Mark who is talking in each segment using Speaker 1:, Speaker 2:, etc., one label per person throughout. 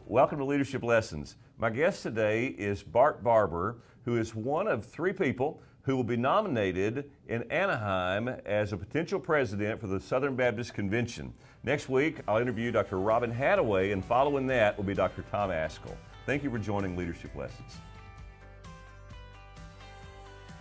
Speaker 1: Welcome to Leadership Lessons. My guest today is Bart Barber, who is one of three people who will be nominated in Anaheim as a potential president for the Southern Baptist Convention. Next week, I'll interview Dr. Robin Hadaway, and following that will be Dr. Tom Askell. Thank you for joining Leadership Lessons.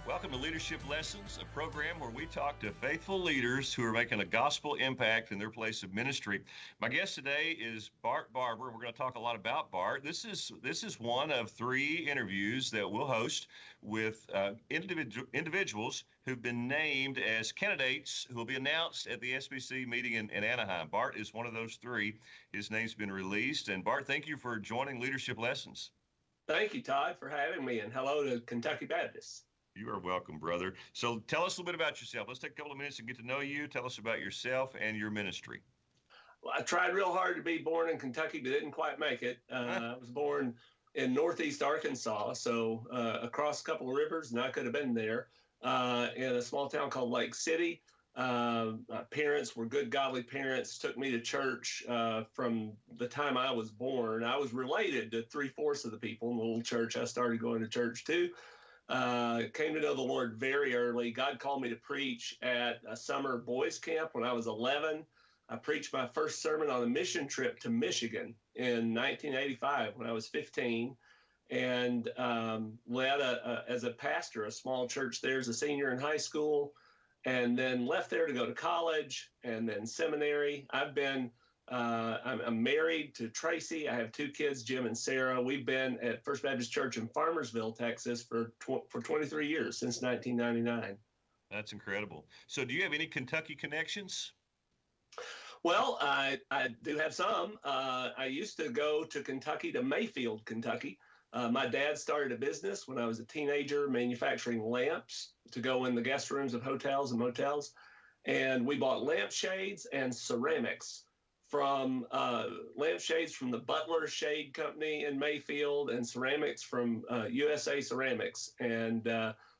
Speaker 1: Welcome to Leadership Lessons, a program where we talk to faithful leaders who are making a gospel impact in their place of ministry. My guest today is Bart Barber. We're going to talk a lot about Bart. This is one of three interviews that we'll host with individuals who've been named as candidates who will be announced at the SBC meeting in Anaheim. Bart is one of those three. His name's been released. And Bart, thank you for joining Leadership Lessons.
Speaker 2: Thank you, Todd, for having me, and hello to Kentucky Baptists.
Speaker 1: You are welcome, brother. So tell us a little bit about yourself. Let's take a couple of minutes and get to know you. Tell us about yourself and your ministry.
Speaker 2: Well, I tried real hard to be born in Kentucky, but didn't quite make it. I was born in northeast Arkansas, so across a couple of rivers, and I could have been there, in a small town called Lake City. My parents were good, godly parents, took me to church from the time I was born. I was related to 3/4 of the people in the little church. I started going to church too. Came to know the Lord very early. God called me to preach at a summer boys camp when I was 11. I preached my first sermon on a mission trip to Michigan in 1985 when I was 15, and led as a pastor a small church there as a senior in high school, and then left there to go to college and then seminary. I'm married to Tracy. I have two kids, Jim and Sarah. We've been at First Baptist Church in Farmersville, Texas for 23 years, since 1999.
Speaker 1: That's incredible. So do you have any Kentucky connections?
Speaker 2: Well, I do have some. I used to go to Kentucky, to Mayfield, Kentucky. My dad started a business when I was a teenager, manufacturing lamps to go in the guest rooms of hotels and motels. And we bought lampshades and ceramics from lampshades from the Butler Shade Company in Mayfield, and ceramics from USA Ceramics. And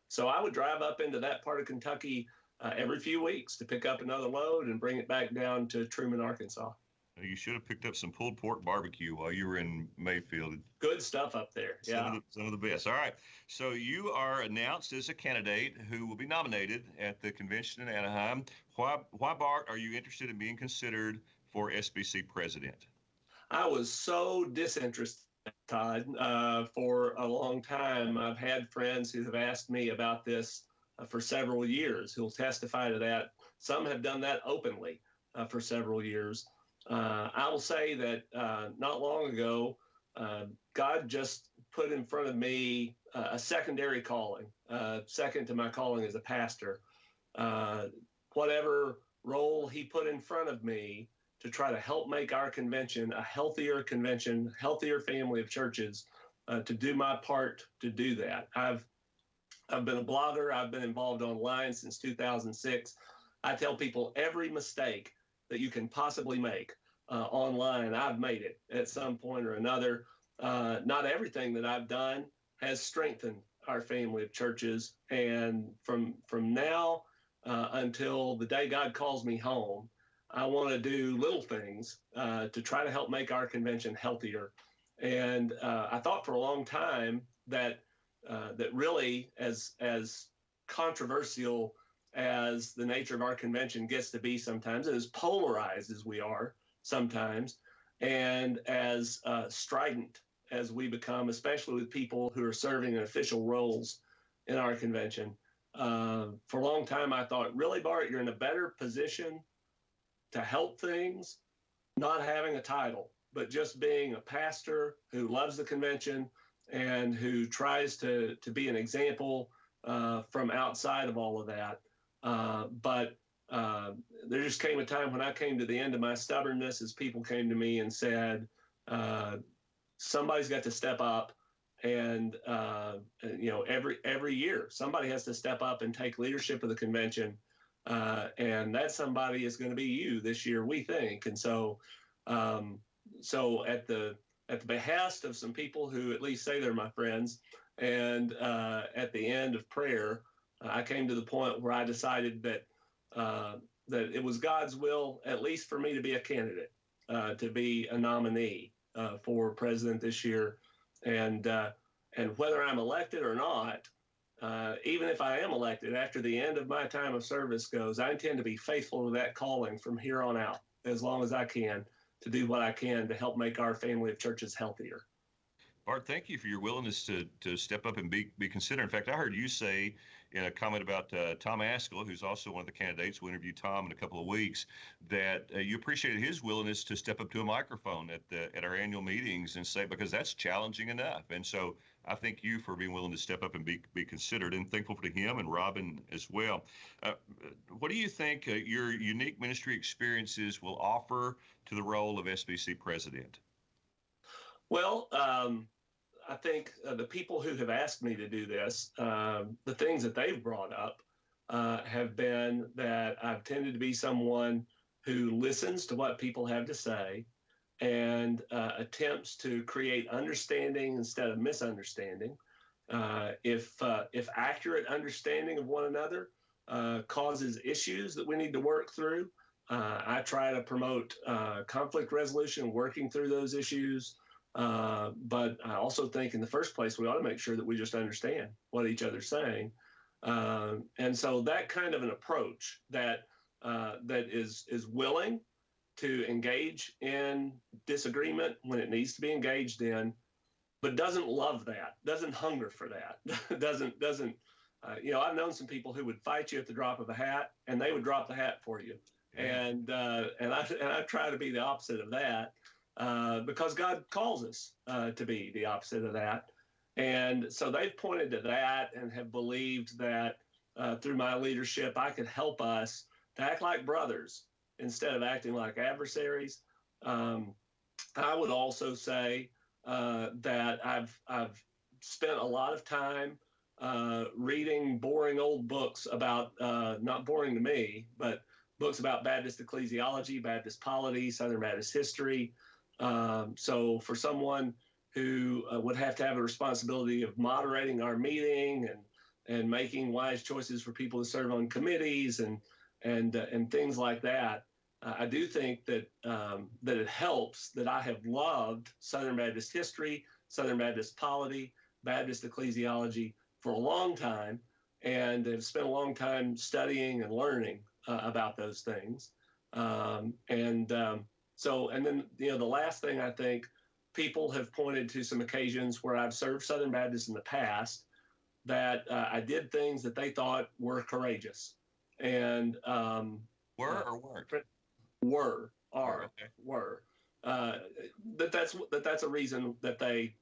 Speaker 2: so I would drive up into that part of Kentucky every few weeks to pick up another load and bring it back down to Truman, Arkansas.
Speaker 1: You should have picked up some pulled pork barbecue while you were in Mayfield.
Speaker 2: Good stuff up there. Yeah.
Speaker 1: Some of the best. All right. So you are announced as a candidate who will be nominated at the convention in Anaheim. Why, Bart, are you interested in being considered for SBC president?
Speaker 2: I was so disinterested, Todd, for a long time. I've had friends who have asked me about this for several years, who will testify to that. Some have done that openly for several years. I will say that not long ago, God just put in front of me a secondary calling, second to my calling as a pastor. Whatever role he put in front of me to try to help make our convention a healthier convention, healthier family of churches, to do my part to do that. I've been a blogger. I've been involved online since 2006. I tell people every mistake that you can possibly make online, I've made it at some point or another. Not everything that I've done has strengthened our family of churches. And from now until the day God calls me home, I want to do little things to try to help make our convention healthier. And I thought for a long time that really, as controversial as the nature of our convention gets to be sometimes, and as polarized as we are sometimes, and as strident as we become, especially with people who are serving in official roles in our convention, for a long time I thought, really, Bart, you're in a better position to help things, not having a title, but just being a pastor who loves the convention and who tries to be an example from outside of all of that. But there just came a time when I came to the end of my stubbornness, as people came to me and said, somebody's got to step up, and every year somebody has to step up and take leadership of the convention. And that somebody is going to be you this year, we think. And so at the behest of some people who at least say they're my friends, and at the end of prayer, I came to the point where I decided that it was God's will, at least for me, to be a candidate, to be a nominee. for president this year, and whether I'm elected or not, even if I am elected, after the end of my time of service goes, I intend to be faithful to that calling from here on out, as long as I can, to do what I can to help make our family of churches healthier.
Speaker 1: Bart, thank you for your willingness to step up and be considered. In fact, I heard you say in a comment about Tom Askell, who's also one of the candidates. We'll interview Tom in a couple of weeks, that you appreciated his willingness to step up to a microphone at our annual meetings and say, because that's challenging enough. And so I thank you for being willing to step up and be considered, and thankful to him and Robin as well. What do you think your unique ministry experiences will offer to the role of SBC president?
Speaker 2: Well, I think the people who have asked me to do this, the things that they've brought up have been that I've tended to be someone who listens to what people have to say and attempts to create understanding instead of misunderstanding. If accurate understanding of one another causes issues that we need to work through, I try to promote conflict resolution, working through those issues. But I also think in the first place, we ought to make sure that we just understand what each other's saying. And so that kind of an approach that is willing to engage in disagreement when it needs to be engaged in, but doesn't love that, doesn't hunger for that, doesn't I've known some people who would fight you at the drop of a hat, and they would drop the hat for you. Yeah. And I try to be the opposite of that. Because God calls us to be the opposite of that. And so they've pointed to that and have believed that through my leadership, I could help us to act like brothers instead of acting like adversaries. I would also say that I've spent a lot of time reading boring old books about, not boring to me, but books about Baptist ecclesiology, Baptist polity, Southern Baptist history. So for someone who would have to have a responsibility of moderating our meeting and making wise choices for people to serve on committees and things like that, I do think that that it helps that I have loved Southern Baptist history, Southern Baptist polity, Baptist ecclesiology for a long time, and have spent a long time studying and learning about those things. So, and then, the last thing, I think people have pointed to some occasions where I've served Southern Baptists in the past that I did things that they thought were courageous. And
Speaker 1: were or weren't?
Speaker 2: Were. That's a reason that they've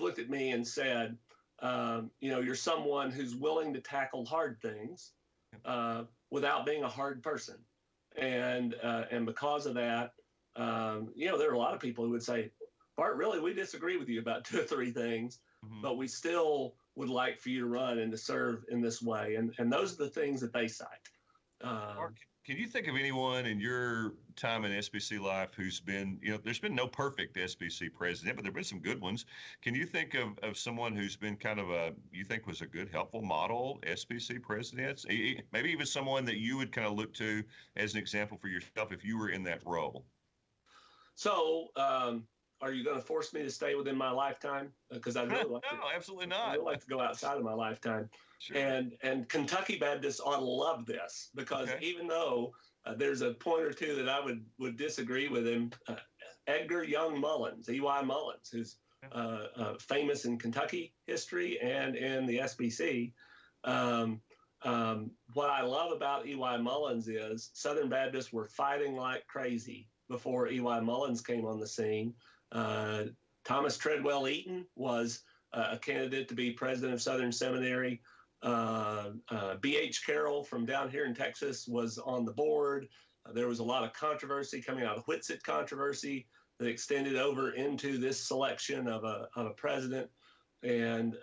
Speaker 2: looked at me and said, you're someone who's willing to tackle hard things without being a hard person. And because of that, there are a lot of people who would say, Bart, really, we disagree with you about 2 or 3 things, but we still would like for you to run and to serve in this way. And those are the things that they cite.
Speaker 1: Bart, can you think of anyone in your time in SBC life who's been, there's been no perfect SBC president, but there have been some good ones. Can you think of someone who's been kind of you think was a good, helpful model SBC president? Maybe even someone that you would kind of look to as an example for yourself if you were in that role?
Speaker 2: So, are you going to force me to stay within my lifetime? Because I'd really like
Speaker 1: no, absolutely not.
Speaker 2: I'd like to go outside of my lifetime.
Speaker 1: Sure.
Speaker 2: And Kentucky Baptists ought to love this, because even though there's a point or two that I would disagree with him, Edgar Young Mullins, E.Y. Mullins, who's famous in Kentucky history and in the SBC. What I love about E.Y. Mullins is Southern Baptists were fighting like crazy before E.Y. Mullins came on the scene. Thomas Treadwell Eaton was a candidate to be president of Southern Seminary. B.H. Carroll from down here in Texas was on the board. There was a lot of controversy coming out of the Whitsitt controversy that extended over into this selection of a president. And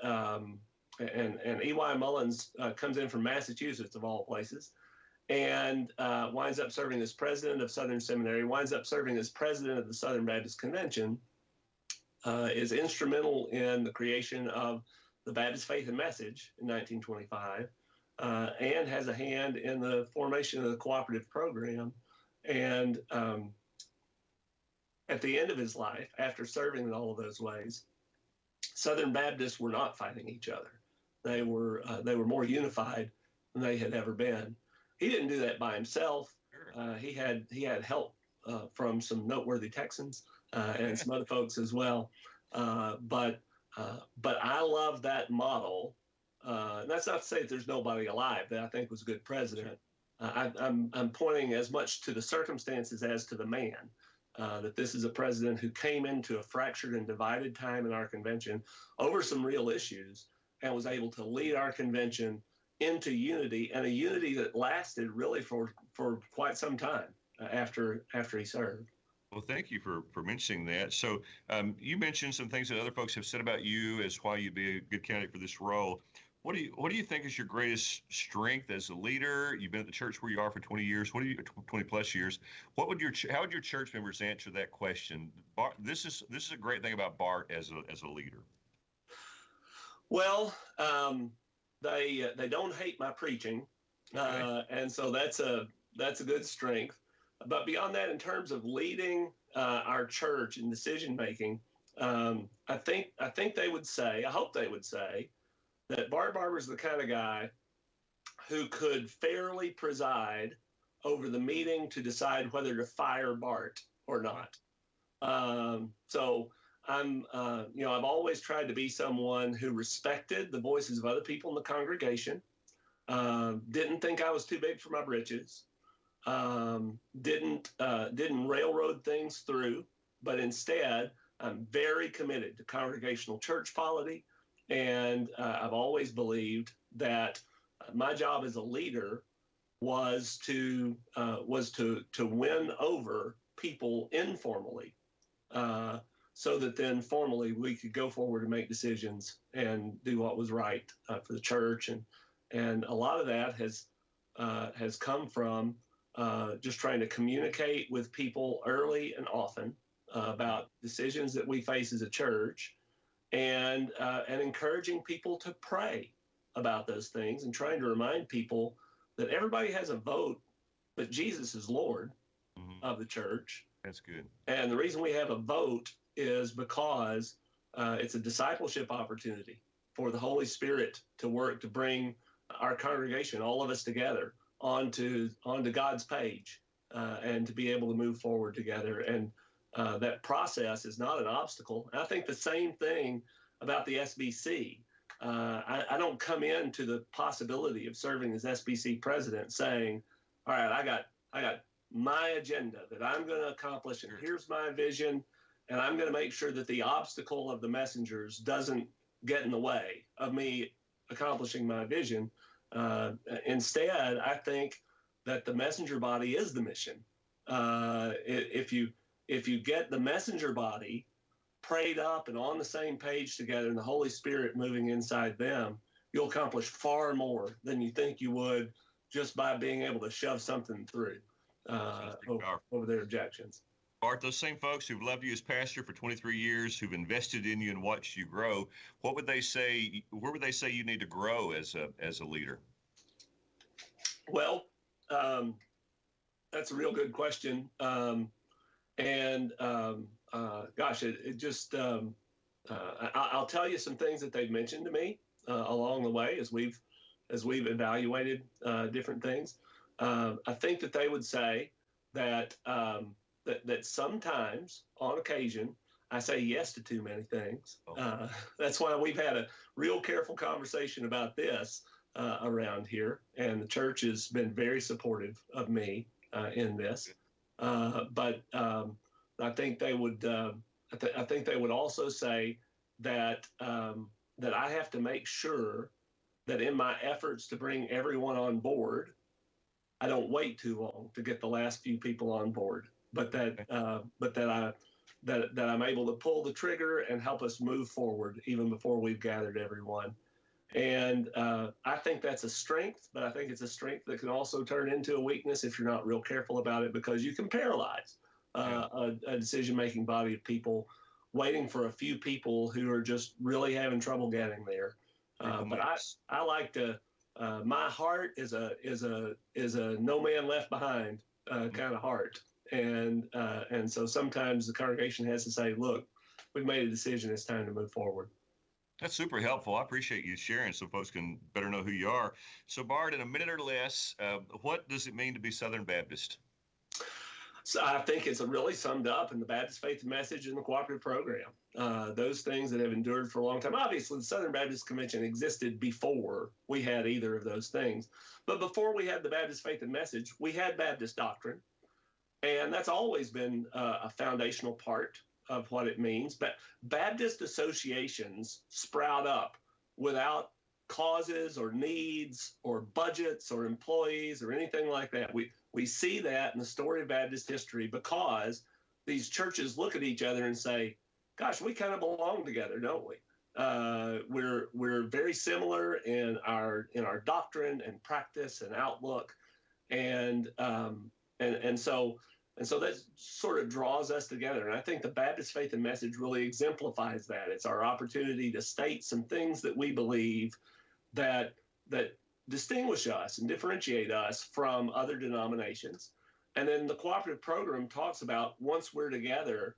Speaker 2: E.Y. Mullins comes in from Massachusetts, of all places, and winds up serving as president of Southern Seminary, winds up serving as president of the Southern Baptist Convention, is instrumental in the creation of the Baptist Faith and Message in 1925, and has a hand in the formation of the cooperative program. And at the end of his life, after serving in all of those ways, Southern Baptists were not fighting each other. They were more unified than they had ever been. He didn't do that by himself.
Speaker 1: Sure.
Speaker 2: He had help from some noteworthy Texans and some other folks as well. But I love that model. That's not to say that there's nobody alive that I think was a good president. I'm pointing as much to the circumstances as to the man. That this is a president who came into a fractured and divided time in our convention over some real issues and was able to lead our convention into unity, and a unity that lasted really for quite some time after he served.
Speaker 1: Well, thank you for mentioning that. So you mentioned some things that other folks have said about you as why you'd be a good candidate for this role. What do you think is your greatest strength as a leader? You've been at the church where you are for 20 years. 20 plus years? How would your church members answer that question? Bart, this is a great thing about Bart as a leader.
Speaker 2: Well, they don't hate my preaching, and so that's a good strength. But beyond that, in terms of leading our church in decision making, I think they would say, I hope they would say, that Bart Barber is the kind of guy who could fairly preside over the meeting to decide whether to fire Bart or not. So I've always tried to be someone who respected the voices of other people in the congregation, didn't think I was too big for my britches, didn't railroad things through, but instead I'm very committed to congregational church polity. And I've always believed that my job as a leader was to win over people informally, so that then formally we could go forward and make decisions and do what was right for the church. And a lot of that has come from just trying to communicate with people early and often about decisions that we face as a church. And encouraging people to pray about those things and trying to remind people that everybody has a vote, but Jesus is Lord of the church.
Speaker 1: That's good.
Speaker 2: And the reason we have a vote is because it's a discipleship opportunity for the Holy Spirit to work to bring our congregation, all of us together, onto God's page and to be able to move forward together. And that process is not an obstacle. And I think the same thing about the SBC. I don't come into the possibility of serving as SBC president saying, all right, I got my agenda that I'm going to accomplish, and here's my vision, and I'm going to make sure that the obstacle of the messengers doesn't get in the way of me accomplishing my vision. Instead, I think that the messenger body is the mission. If you get the messenger body prayed up and on the same page together and the Holy Spirit moving inside them, you'll accomplish far more than you think you would just by being able to shove something through over their objections.
Speaker 1: Bart, those same folks who've loved you as pastor for 23 years, who've invested in you and watched you grow, what would they say? Where would they say you need to grow as a leader?
Speaker 2: Well, that's a real good question. Gosh, it just, I'll tell you some things that they've mentioned to me along the way as we've evaluated different things. I think that they would say that that sometimes, on occasion, I say yes to too many things. That's why we've had a real careful conversation about this around here, and the church has been very supportive of me in this. But I think they would. I think they would also say that that I have to make sure that in my efforts to bring everyone on board, I don't wait too long to get the last few people on board, but that I'm able to pull the trigger and help us move forward even before we've gathered everyone. And I think that's a strength, but I think it's a strength that can also turn into a weakness if you're not real careful about it, because you can paralyze a decision-making body of people waiting for a few people who are just really having trouble getting there. But I like to. My heart is a no man left behind kind of heart, And so sometimes the congregation has to say, look, we've made a decision. It's time to move forward.
Speaker 1: That's super helpful. I appreciate you sharing so folks can better know who you are. So, Bart, in a minute or less, what does it mean to be Southern Baptist?
Speaker 2: So I think it's really summed up in the Baptist Faith and Message and the cooperative program. Those things that have endured for a long time. Obviously, the Southern Baptist Convention existed before we had either of those things. But before we had the Baptist Faith and Message, we had Baptist doctrine. And that's always been a foundational part of what it means. But Baptist associations sprout up without causes or needs or budgets or employees or anything like that. We see that in the story of Baptist history because these churches look at each other and say, gosh, we kind of belong together, don't we? We're very similar in our doctrine and practice and outlook. And so that sort of draws us together. And I think the Baptist Faith and Message really exemplifies that. It's our opportunity to state some things that we believe that distinguish us and differentiate us from other denominations. And then the cooperative program talks about once we're together,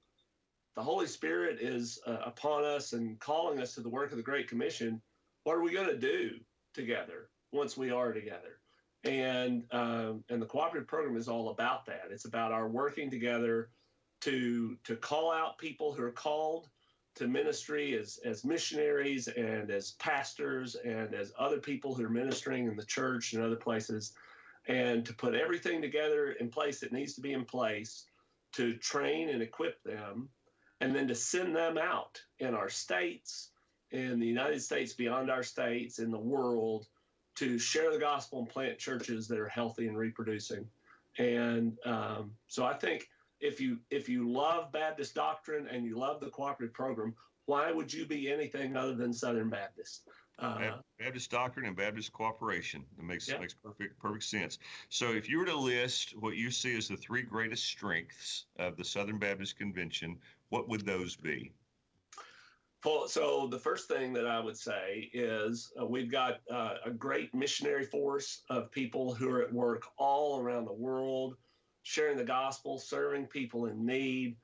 Speaker 2: the Holy Spirit is upon us and calling us to the work of the Great Commission. What are we going to do together once we are together? And the cooperative program is all about that. It's about our working together to call out people who are called to ministry as missionaries and as pastors and as other people who are ministering in the church and other places, and to put everything together in place that needs to be in place to train and equip them, and then to send them out in our states, in the United States, beyond our states, in the world, to share the gospel and plant churches that are healthy and reproducing. And so I think if you love Baptist doctrine and you love the cooperative program, why would you be anything other than Southern Baptist?
Speaker 1: Baptist doctrine and Baptist cooperation. It makes perfect sense. So if you were to list what you see as the three greatest strengths of the Southern Baptist Convention, what would those be?
Speaker 2: So the first thing that I would say is we've got a great missionary force of people who are at work all around the world, sharing the gospel, serving people in need.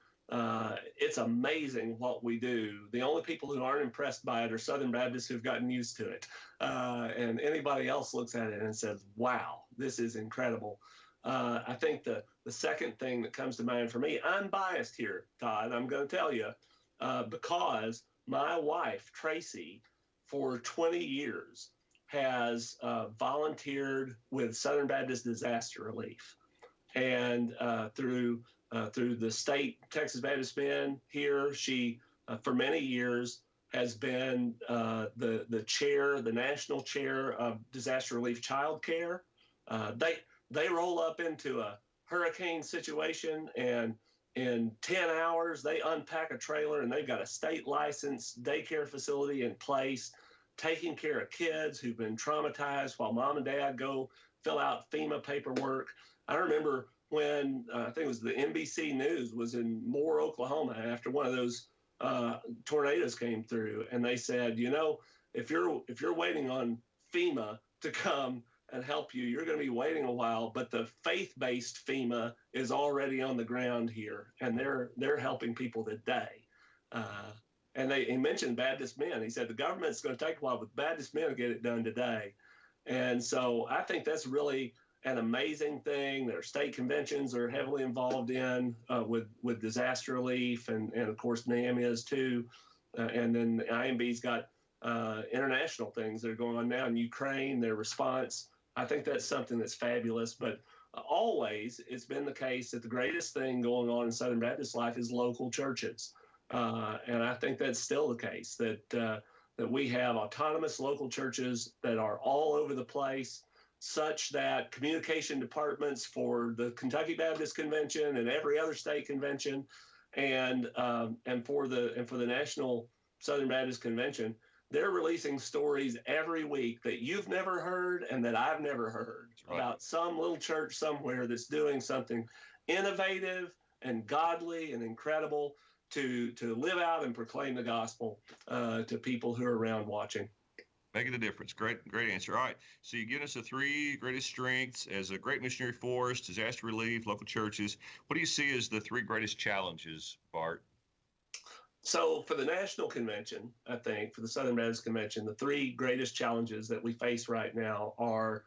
Speaker 2: It's amazing what we do. The only people who aren't impressed by it are Southern Baptists who've gotten used to it. And anybody else looks at it and says, wow, this is incredible. I think the second thing that comes to mind for me, I'm biased here, Todd, I'm going to tell you, because my wife, Tracy, for 20 years has volunteered with Southern Baptist Disaster Relief. And through the state Texas Baptist Men here, she, for many years, has been the chair, the national chair of disaster relief child care. They roll up into a hurricane situation, and in 10 hours, they unpack a trailer and they've got a state licensed daycare facility in place, taking care of kids who've been traumatized while mom and dad go fill out FEMA paperwork. I remember when I think it was the NBC News was in Moore, Oklahoma, after one of those tornadoes came through, and they said, you know, if you're waiting on FEMA to come and help you, you're going to be waiting a while, but the faith-based FEMA is already on the ground here, and they're helping people today. And he mentioned Baptist men. He said the government's going to take a while, but Baptist men will get it done today. And so I think that's really an amazing thing. Their state conventions are heavily involved in with disaster relief, and of course NAM is too. And then the IMB's got international things that are going on now in Ukraine, their response. I think that's something that's fabulous, but always it's been the case that the greatest thing going on in Southern Baptist life is local churches. And I think that's still the case, that we have autonomous local churches that are all over the place, such that communication departments for the Kentucky Baptist Convention and every other state convention, and for the National Southern Baptist Convention, they're releasing stories every week that you've never heard and that I've never heard about some little church somewhere that's doing something innovative and godly and incredible to live out and proclaim the gospel to people who are around watching.
Speaker 1: Making a difference. Great answer. All right. So you give us the three greatest strengths as a great missionary force, disaster relief, local churches. What do you see as the three greatest challenges, Bart?
Speaker 2: So for the national convention, I think for the Southern Baptist Convention, the three greatest challenges that we face right now are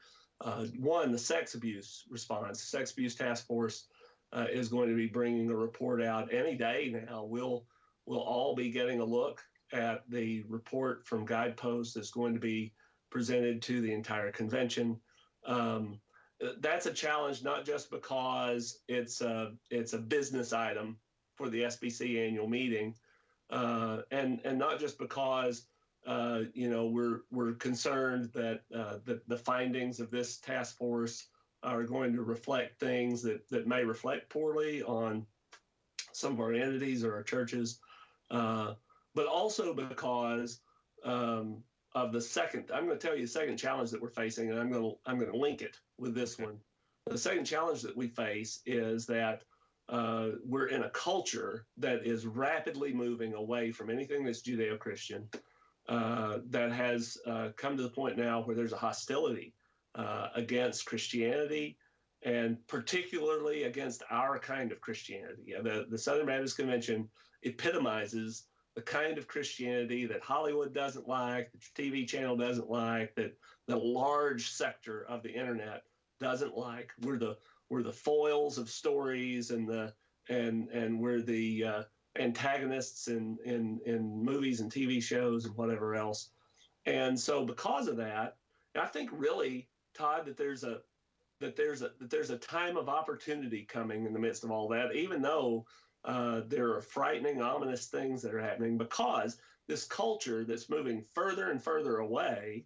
Speaker 2: one, the sex abuse response. The Sex Abuse Task Force is going to be bringing a report out any day now. We'll all be getting a look at the report from Guideposts that's going to be presented to the entire convention. That's a challenge, not just because it's a business item for the SBC annual meeting, and not just because we're concerned that the findings of this task force are going to reflect things that may reflect poorly on some of our entities or our churches, but also because of the second. I'm going to tell you the second challenge that we're facing, and I'm going to link it with this one. The second challenge that we face is that we're in a culture that is rapidly moving away from anything that's Judeo-Christian, that has come to the point now where there's a hostility against Christianity, and particularly against our kind of Christianity. The Southern Baptist Convention epitomizes the kind of Christianity that Hollywood doesn't like, that your TV channel doesn't like, that the large sector of the internet doesn't like. We're the foils of stories, and we're the antagonists in movies and TV shows and whatever else. And so because of that, I think really, Todd, that there's a time of opportunity coming in the midst of all that, even though there are frightening, ominous things that are happening, because this culture that's moving further and further away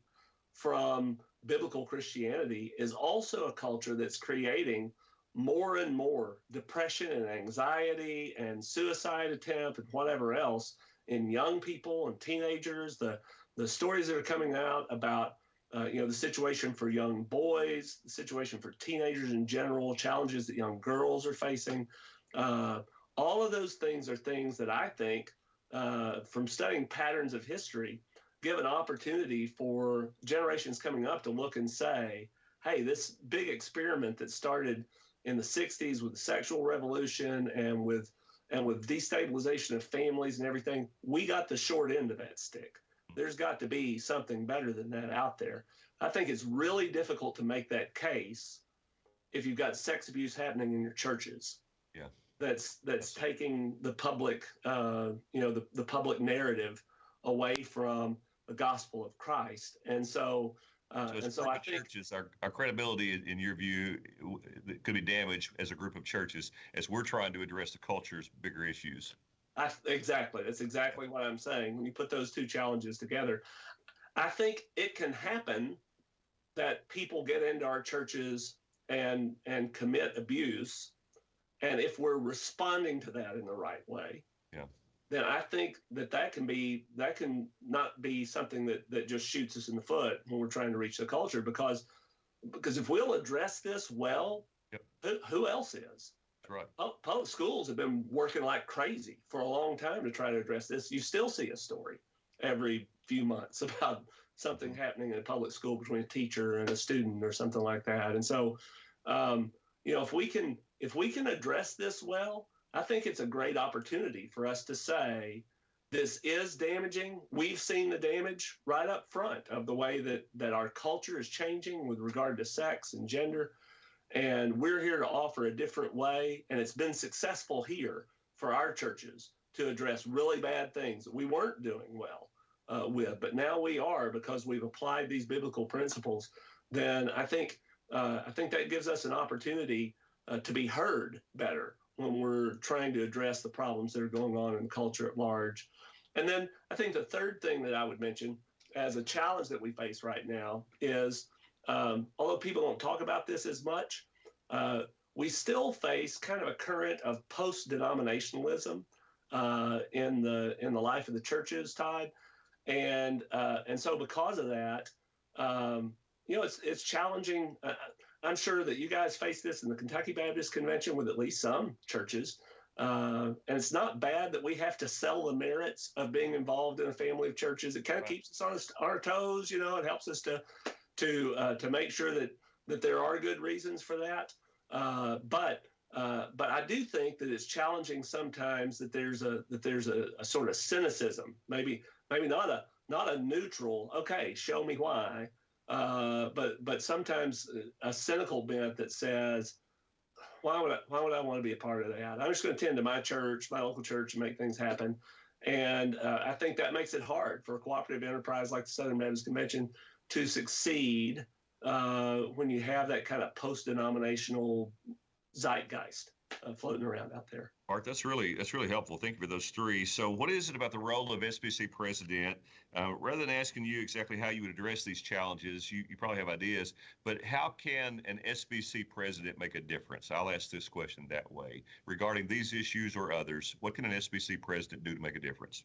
Speaker 2: from biblical Christianity is also a culture that's creating more and more depression and anxiety and suicide attempt and whatever else in young people and teenagers. The stories that are coming out about the situation for young boys, the situation for teenagers in general, challenges that young girls are facing. All of those things are things that I think, from studying patterns of history, give an opportunity for generations coming up to look and say, hey, this big experiment that started in the 60s with the sexual revolution and with destabilization of families and everything, we got the short end of that stick. There's got to be something better than that out there. I think it's really difficult to make that case if you've got sex abuse happening in your churches.
Speaker 1: Yeah.
Speaker 2: That's taking the public, the public narrative away from the gospel of Christ. And so I think
Speaker 1: churches, our credibility, in your view, could be damaged as a group of churches as we're trying to address the culture's bigger issues.
Speaker 2: Exactly. That's exactly what I'm saying. When you put those two challenges together, I think it can happen that people get into our churches and commit abuse. And if we're responding to that in the right way, then I think that can not be something that just shoots us in the foot when we're trying to reach the culture, because if we'll address this well, who else is?
Speaker 1: Right.
Speaker 2: Public schools have been working like crazy for a long time to try to address this. You still see a story every few months about something happening in a public school between a teacher and a student or something like that. And so, if we can address this well, I think it's a great opportunity for us to say, this is damaging. We've seen the damage right up front of the way that our culture is changing with regard to sex and gender. And we're here to offer a different way. And it's been successful here for our churches to address really bad things that we weren't doing well with. But now we are, because we've applied these biblical principles. Then I think that gives us an opportunity to be heard better when we're trying to address the problems that are going on in the culture at large. And then I think the third thing that I would mention as a challenge that we face right now is, although people don't talk about this as much, we still face kind of a current of post-denominationalism in the life of the churches, Todd. And so because of that, it's challenging. I'm sure that you guys face this in the Kentucky Baptist Convention with at least some churches. And it's not bad that we have to sell the merits of being involved in a family of churches. It kind of keeps us on our toes, It helps us to make sure that there are good reasons for that. But I do think that it's challenging sometimes that there's a sort of cynicism, maybe not a neutral. Okay, show me why. But sometimes a cynical bent that says, why would I want to be a part of that? I'm just going to tend to my church, my local church, and make things happen. And I think that makes it hard for a cooperative enterprise like the Southern Baptist Convention to succeed when you have that kind of post-denominational zeitgeist floating around out there.
Speaker 1: Bart, that's really helpful. Thank you for those three. So what is it about the role of SBC president? Rather than asking you exactly how you would address these challenges, you probably have ideas, but how can an SBC president make a difference? I'll ask this question that way. Regarding these issues or others, what can an SBC president do to make a difference?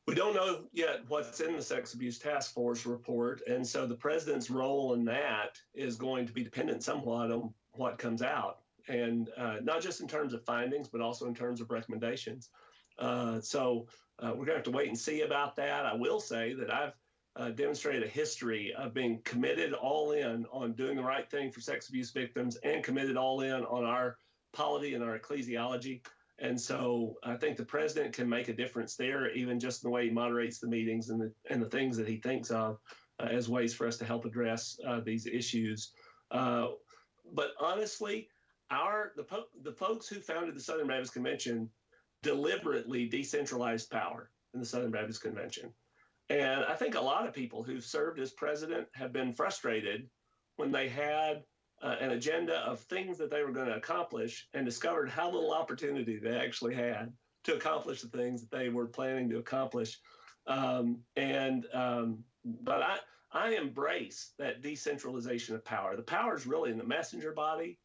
Speaker 2: We don't know yet what's in the Sex Abuse Task Force report, and so the president's role in that is going to be dependent somewhat on what comes out. And not just in terms of findings, but also in terms of recommendations. So we're going to have to wait and see about that. I will say that I've demonstrated a history of being committed all in on doing the right thing for sex abuse victims and committed all in on our polity and our ecclesiology. And so I think the president can make a difference there, even just in the way he moderates the meetings and the things that he thinks of as ways for us to help address these issues. But honestly, the folks who founded the Southern Baptist Convention deliberately decentralized power in the Southern Baptist Convention. And I think a lot of people who've served as president have been frustrated when they had an agenda of things that they were going to accomplish and discovered how little opportunity they actually had to accomplish the things that they were planning to accomplish. But I embrace that decentralization of power. The power is really in the messenger body.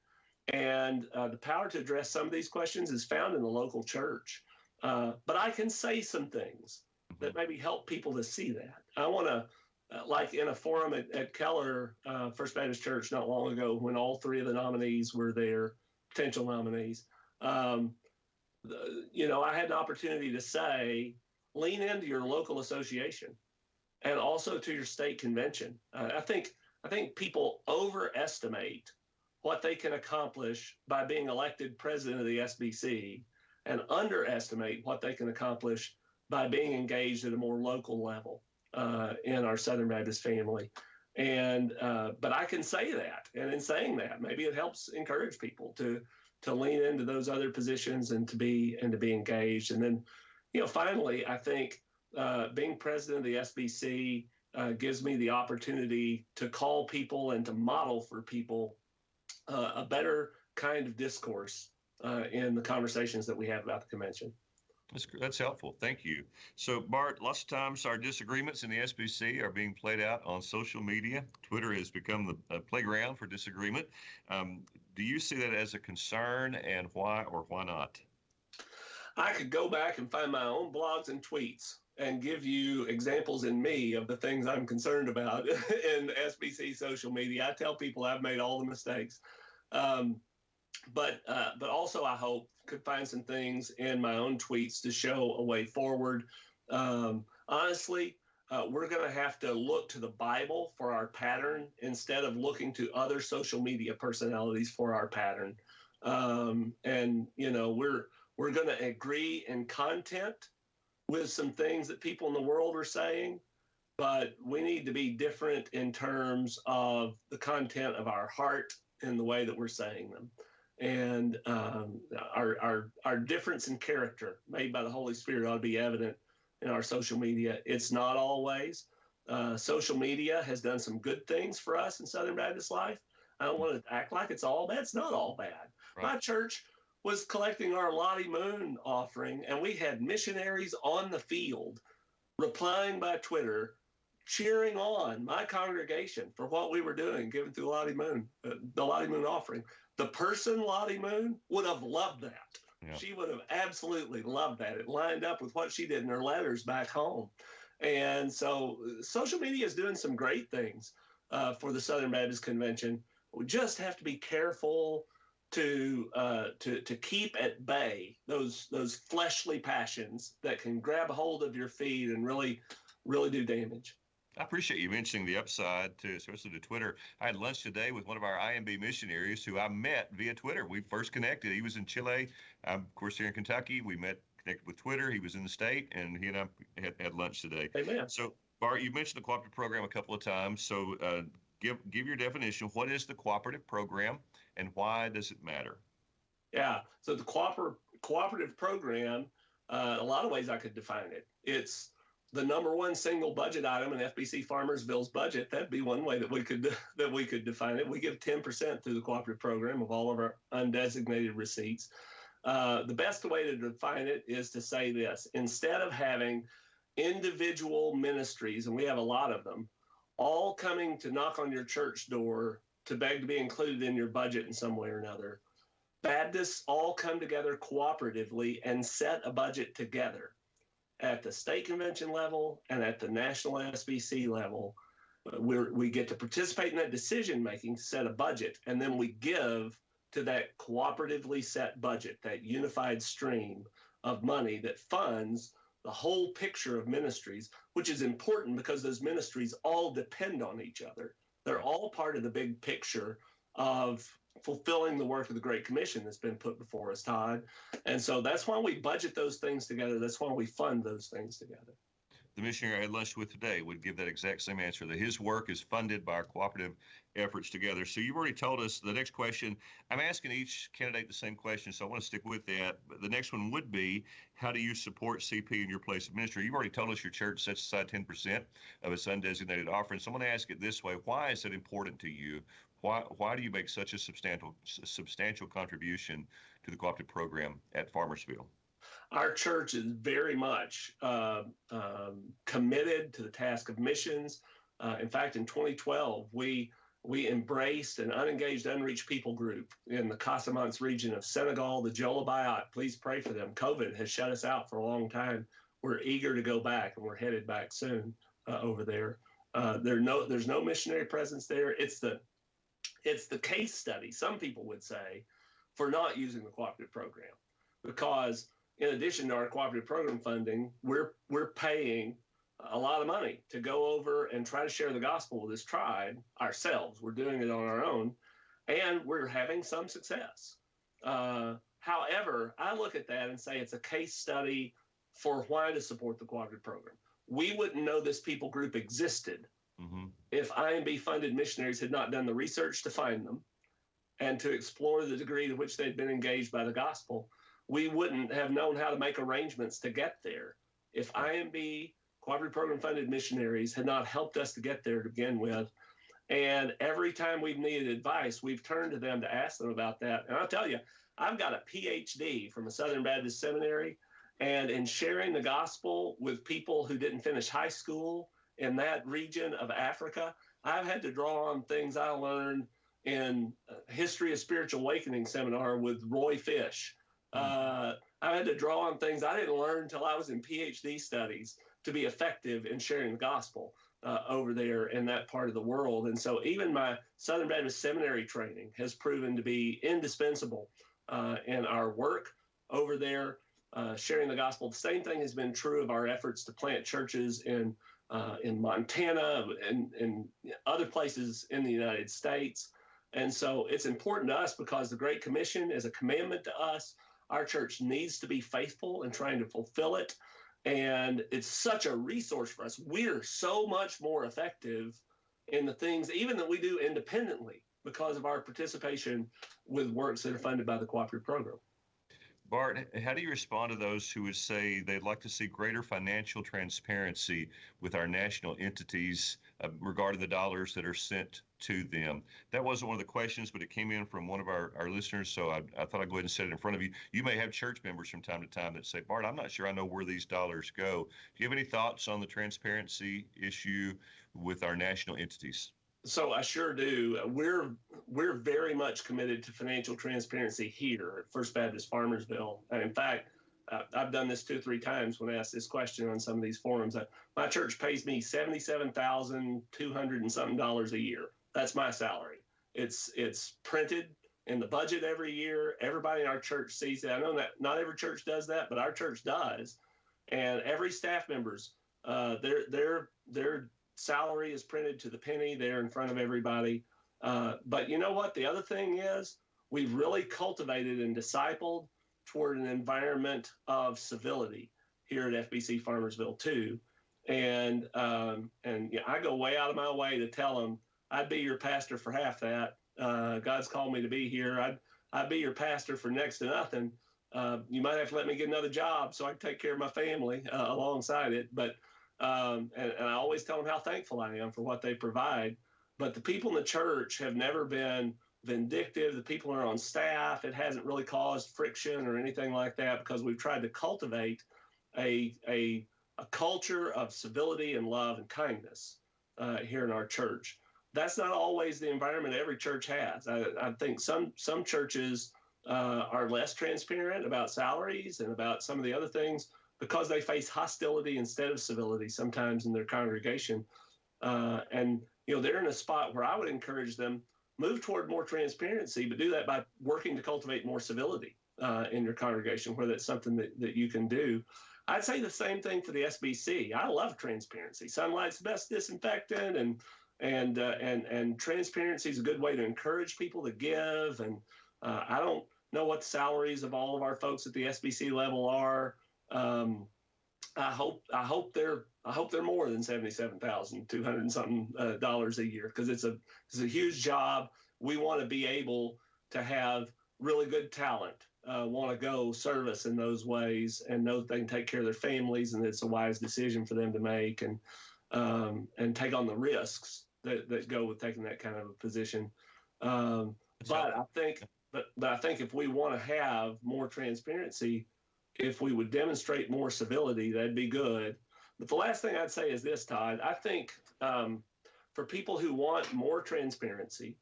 Speaker 2: And the power to address some of these questions is found in the local church. But I can say some things that maybe help people to see that. I want to, like in a forum at Keller First Baptist Church not long ago, when all three of the nominees were there, potential nominees, I had an opportunity to say, lean into your local association and also to your state convention. I think people overestimate what they can accomplish by being elected president of the SBC and underestimate what they can accomplish by being engaged at a more local level in our Southern Baptist family. But I can say that, and in saying that, maybe it helps encourage people to lean into those other positions and to be engaged. And then, finally, I think being president of the SBC gives me the opportunity to call people and to model for people a better kind of discourse in the conversations that we have about the convention.
Speaker 1: That's helpful. Thank you. So, Bart, lots of times our disagreements in the SBC are being played out on social media. Twitter has become the playground for disagreement. Do you see that as a concern, and why or why not?
Speaker 2: I could go back and find my own blogs and tweets and give you examples in me of the things I'm concerned about in SBC social media. I tell people I've made all the mistakes. But also I hope could find some things in my own tweets to show a way forward. Honestly, we're going to have to look to the Bible for our pattern instead of looking to other social media personalities for our pattern. We're going to agree in content with some things that people in the world are saying, but we need to be different in terms of the content of our heart and the way that we're saying them. And our difference in character made by the Holy Spirit ought to be evident in our social media. It's not always. Social media has done some good things for us in Southern Baptist life. I don't want to act like it's all bad. It's not all bad. Right. My church was collecting our Lottie Moon offering, and we had missionaries on the field replying by Twitter, cheering on my congregation for what we were doing, giving through Lottie Moon, the Lottie Moon offering. The person, Lottie Moon, would have loved that. Yeah. She would have absolutely loved that. It lined up with what she did in her letters back home. And so social media is doing some great things for the Southern Baptist Convention. We just have to be careful to keep at bay those fleshly passions that can grab a hold of your feet and really do damage.
Speaker 1: I appreciate you mentioning the upside to, especially to Twitter. I had lunch today with one of our IMB missionaries who I met via Twitter. We first connected. He was in Chile. I'm, of course, here in Kentucky. We connected with Twitter. He was in the state, and he and I had lunch today.
Speaker 2: Amen.
Speaker 1: So, Bart, you mentioned the cooperative program a couple of times. So, give your definition. What is the cooperative program, and why does it matter?
Speaker 2: Yeah. So the cooperative program, a lot of ways I could define it. It's the number one single budget item in FBC Farmersville's budget. That'd be one way that we could define it. We give 10% through the cooperative program of all of our undesignated receipts. The best way to define it is to say this: instead of having individual ministries, and we have a lot of them, all coming to knock on your church door to beg to be included in your budget in some way or another, Baptists all come together cooperatively and set a budget together at the state convention level and at the national SBC level. We get to participate in that decision making to set a budget, and then we give to that cooperatively set budget, that unified stream of money that funds the whole picture of ministries, which is important because those ministries all depend on each other. They're all part of the big picture of fulfilling the work of the Great Commission that's been put before us, Todd. And so that's why we budget those things together. That's why we fund those things together.
Speaker 1: The missionary I had lunch with today would give that exact same answer, that his work is funded by our cooperative efforts together. So you've already told us the next question. I'm asking each candidate the same question, so I want to stick with that. But the next one would be, how do you support CP in your place of ministry? You've already told us your church sets aside 10% of its undesignated offering. So I'm going to ask it this way. Why is it important to you? Why do you make such a substantial contribution to the cooperative program at Farmersville?
Speaker 2: Our church is very much committed to the task of missions. In fact, in 2012, we embraced an unengaged, unreached people group in the Casamance region of Senegal, the Jolibayat. Please pray for them. COVID has shut us out for a long time. We're eager to go back, and we're headed back soon over there. There's no missionary presence there. It's the case study, some people would say, for not using the cooperative program, because in addition to our cooperative program funding, we're paying a lot of money to go over and try to share the gospel with this tribe ourselves. We're doing it on our own, and we're having some success. However, I look at that and say it's a case study for why to support the cooperative program. We wouldn't know this people group existed if IMB funded missionaries had not done the research to find them and to explore the degree to which they'd been engaged by the gospel. We wouldn't have known how to make arrangements to get there if IMB cooperative program funded missionaries had not helped us to get there to begin with. And every time we've needed advice, we've turned to them to ask them about that. And I'll tell you, I've got a PhD from a Southern Baptist seminary, and in sharing the gospel with people who didn't finish high school in that region of Africa, I've had to draw on things I learned in History of Spiritual Awakening seminar with Roy Fish. I had to draw on things I didn't learn until I was in PhD studies to be effective in sharing the gospel over there in that part of the world. And so even my Southern Baptist seminary training has proven to be indispensable in our work over there, sharing the gospel. The same thing has been true of our efforts to plant churches in Montana and other places in the United States. And so it's important to us because the Great Commission is a commandment to us. Our church needs to be faithful in trying to fulfill it. And it's such a resource for us. We're so much more effective in the things even that we do independently because of our participation with works that are funded by the cooperative program.
Speaker 1: Bart, how do you respond to those who would say they'd like to see greater financial transparency with our national entities regarding the dollars that are sent to them? That wasn't one of the questions, but it came in from one of our listeners, so I thought I'd go ahead and set it in front of you. You may have church members from time to time that say, Bart, I'm not sure I know where these dollars go. Do you have any thoughts on the transparency issue with our national entities?
Speaker 2: So I sure do. We're very much committed to financial transparency here at First Baptist Farmersville. And in fact, I've done this 2 or 3 times when I asked this question on some of these forums. My church pays me $77,200 and something a year. That's my salary. It's printed in the budget every year. Everybody in our church sees it. I know that not every church does that, but our church does. And every staff member's their salary is printed to the penny there in front of everybody. But you know what? The other thing is we've really cultivated and discipled toward an environment of civility here at FBC Farmersville too. And I go way out of my way to tell them I'd be your pastor for half that. God's called me to be here. I'd be your pastor for next to nothing. You might have to let me get another job so I can take care of my family alongside it. But and I always tell them how thankful I am for what they provide. But the people in the church have never been vindictive. The people who are on staff, it hasn't really caused friction or anything like that because we've tried to cultivate a culture of civility and love and kindness here in our church. That's not always the environment every church has. I think some churches are less transparent about salaries and about some of the other things because they face hostility instead of civility sometimes in their congregation. And, they're in a spot where I would encourage them, move toward more transparency, but do that by working to cultivate more civility in your congregation, where that's something that you can do. I'd say the same thing for the SBC. I love transparency. Sunlight's the best disinfectant, and transparency is a good way to encourage people to give. And I don't know what the salaries of all of our folks at the SBC level are. I hope they're more than $77,200 and something dollars a year, because it's a huge job. We want to be able to have really good talent, want to go service in those ways, and know that they can take care of their families, and it's a wise decision for them to make, and take on the risks that go with taking that kind of a position. But I think if we want to have more transparency, if we would demonstrate more civility, that'd be good. But the last thing I'd say is this, Todd. I think for people who want more transparency,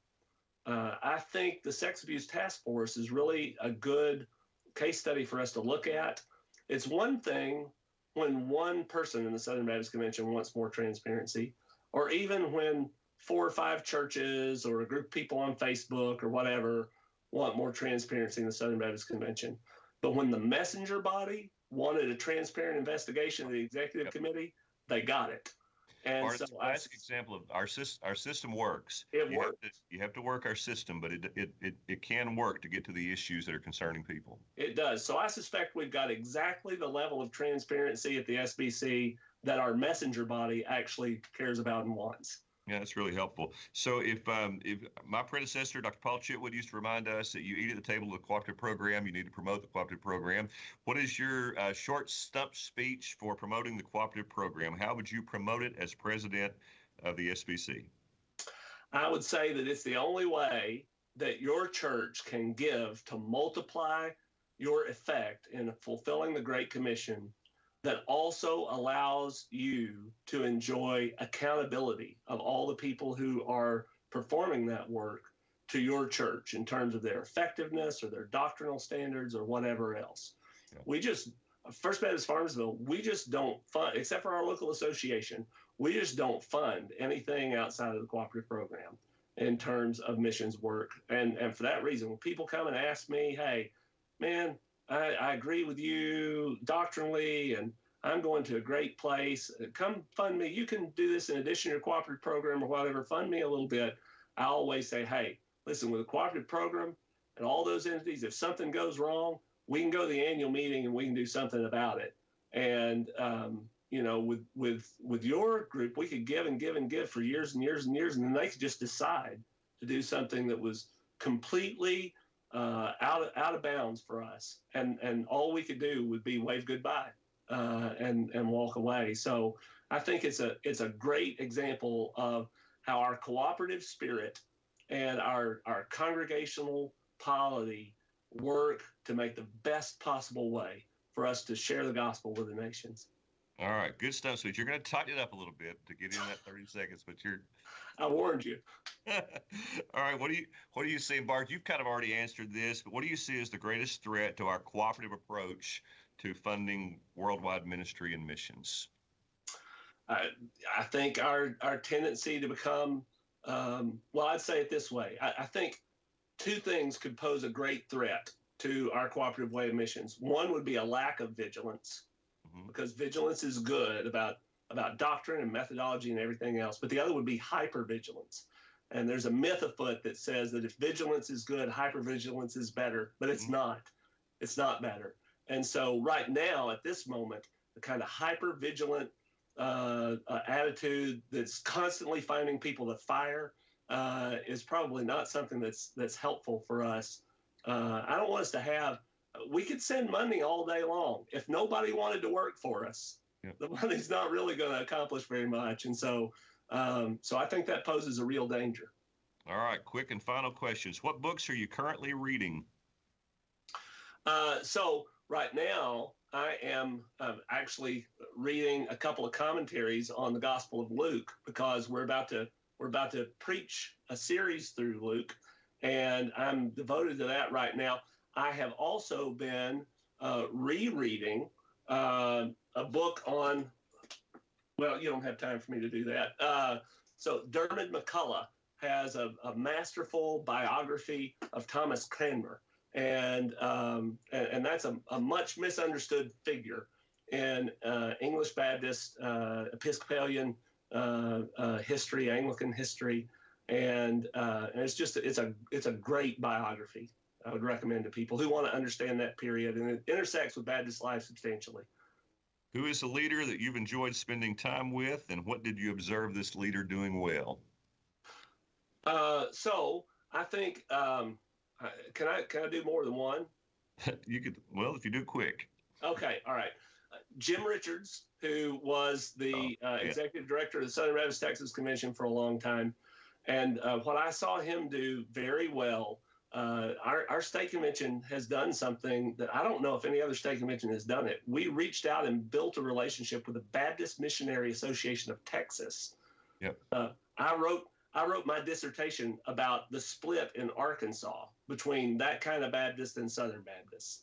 Speaker 2: I think the Sex Abuse Task Force is really a good case study for us to look at. It's one thing when one person in the Southern Baptist Convention wants more transparency, or even when 4 or 5 churches or a group of people on Facebook or whatever want more transparency in the Southern Baptist Convention. But when the messenger body wanted a transparent investigation of the executive committee, they got it. And
Speaker 1: Bart,
Speaker 2: so
Speaker 1: it's a classic example of our system works.
Speaker 2: It works.
Speaker 1: You have to work our system, but it can work to get to the issues that are concerning people.
Speaker 2: It does. So I suspect we've got exactly the level of transparency at the SBC that our messenger body actually cares about and wants.
Speaker 1: Yeah, that's really helpful. So if my predecessor, Dr. Paul Chitwood, used to remind us that you eat at the table of the cooperative program, you need to promote the cooperative program. What is your short stump speech for promoting the cooperative program? How would you promote it as president of the SBC?
Speaker 2: I would say that it's the only way that your church can give to multiply your effect in fulfilling the Great Commission, that also allows you to enjoy accountability of all the people who are performing that work to your church in terms of their effectiveness or their doctrinal standards or whatever else. Yeah. First Baptist Farmersville, we just don't fund, except for our local association, we just don't fund anything outside of the cooperative program in terms of missions work. And for that reason, when people come and ask me, hey, man, I agree with you doctrinally, and I'm going to a great place. Come fund me. You can do this in addition to your cooperative program or whatever. Fund me a little bit. I always say, hey, listen, with a cooperative program and all those entities, if something goes wrong, we can go to the annual meeting and we can do something about it. And, with your group, we could give and give and give for years and years and years, and then they could just decide to do something that was completely out of bounds for us, and all we could do would be wave goodbye and walk away. So I think it's a great example of how our cooperative spirit and our congregational polity work to make the best possible way for us to share the gospel with the nations.
Speaker 1: All right, good stuff. So you're going to tighten it up a little bit to get in that 30 seconds, but
Speaker 2: I warned you.
Speaker 1: All right, what do you see, Bart? You've kind of already answered this, but what do you see as the greatest threat to our cooperative approach to funding worldwide ministry and missions?
Speaker 2: I think our tendency to become, I'd say it this way. I think two things could pose a great threat to our cooperative way of missions. One would be a lack of vigilance, because vigilance is good about doctrine and methodology and everything else. But the other would be hypervigilance. And there's a myth afoot that says that if vigilance is good, hypervigilance is better, but it's not. It's not better. And so right now, at this moment, the kind of hypervigilant attitude that's constantly finding people to fire is probably not something that's helpful for us. I don't want us to have. We could send money all day long. If nobody wanted to work for us, the money's not really going to accomplish very much. And so I think that poses a real danger.
Speaker 1: All right, quick and final questions. What books are you currently reading?
Speaker 2: So right now, I am actually reading a couple of commentaries on the Gospel of Luke, because we're about to preach a series through Luke, and I'm devoted to that right now. I have also been rereading a book on, well, you don't have time for me to do that. So Dermot McCullough has a masterful biography of Thomas Cranmer, and that's a much misunderstood figure in English Baptist, Episcopalian history, Anglican history, and it's a great biography. I would recommend to people who want to understand that period, and it intersects with Baptist life substantially.
Speaker 1: Who is a leader that you've enjoyed spending time with, and what did you observe this leader doing well?
Speaker 2: So I think, can I do more than one?
Speaker 1: You could, well, if you do quick.
Speaker 2: Okay, all right. Jim Richards, who was the executive director of the Southern Baptist Texas Convention for a long time, and what I saw him do very well. Our state convention has done something that I don't know if any other state convention has done it. We reached out and built a relationship with the Baptist Missionary Association of Texas.
Speaker 1: Yep.
Speaker 2: I wrote my dissertation about the split in Arkansas between that kind of Baptist and Southern Baptist.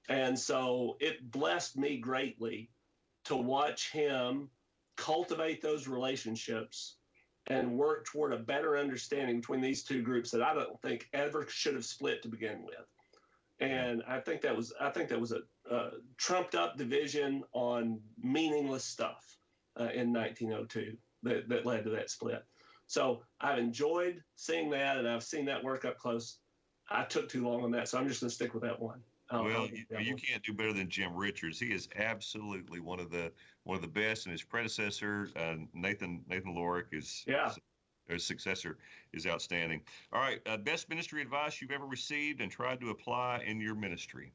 Speaker 2: And so it blessed me greatly to watch him cultivate those relationships and work toward a better understanding between these two groups that I don't think ever should have split to begin with. And I think that was a trumped up division on meaningless stuff in 1902 that led to that split. So I've enjoyed seeing that, and I've seen that work up close. I took too long on that, so I'm just going to stick with that one.
Speaker 1: Well, you can't do better than Jim Richards. He is absolutely one of the best, and his predecessor, Nathan Lorick, his successor is outstanding. All right, best ministry advice you've ever received and tried to apply in your ministry?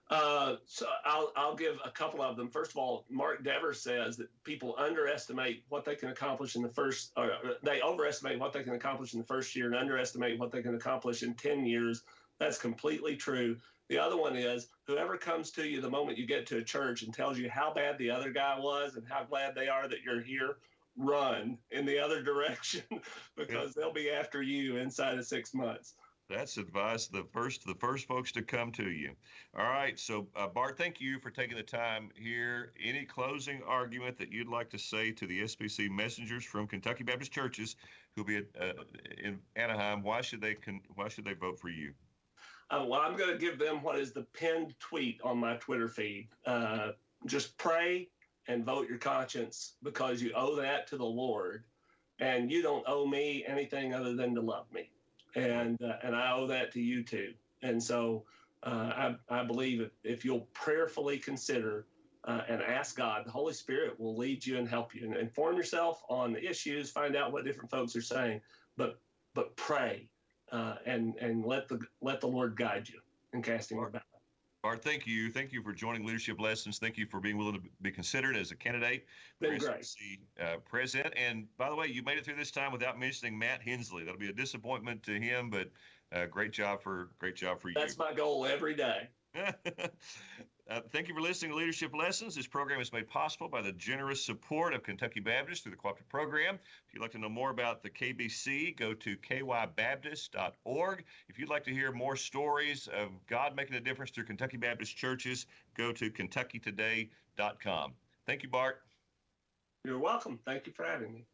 Speaker 2: So I'll give a couple of them. First of all, Mark Dever says that people underestimate what they can accomplish in the first, or they overestimate what they can accomplish in the first year and underestimate what they can accomplish in 10 years. That's completely true. The other one is whoever comes to you the moment you get to a church and tells you how bad the other guy was and how glad they are that you're here, run in the other direction because they'll be after you inside of 6 months.
Speaker 1: That's advice, the first folks to come to you. All right, so Bart, thank you for taking the time here. Any closing argument that you'd like to say to the SBC messengers from Kentucky Baptist churches who'll be in Anaheim? Why should they vote for you?
Speaker 2: Well, I'm going to give them what is the pinned tweet on my Twitter feed. Just pray and vote your conscience, because you owe that to the Lord, and you don't owe me anything other than to love me. And I owe that to you too. And so I believe if you'll prayerfully consider and ask God, the Holy Spirit will lead you and help you. And inform yourself on the issues, find out what different folks are saying, but pray and let the Lord guide you in casting your ballot.
Speaker 1: Bart, thank you. Thank you for joining Leadership Lessons. Thank you for being willing to be considered as a candidate for SBC president. And by the way, you made it through this time without mentioning Matt Hensley. That'll be a disappointment to him, but great job for you.
Speaker 2: That's my goal every day.
Speaker 1: Thank you for listening to Leadership Lessons. This program is made possible by the generous support of Kentucky Baptist through the cooperative program. If you'd like to know more about the KBC, go to kybaptist.org. If you'd like to hear more stories of God making a difference through Kentucky Baptist churches, go to kentuckytoday.com. Thank you, Bart.
Speaker 2: You're welcome. Thank you for having me.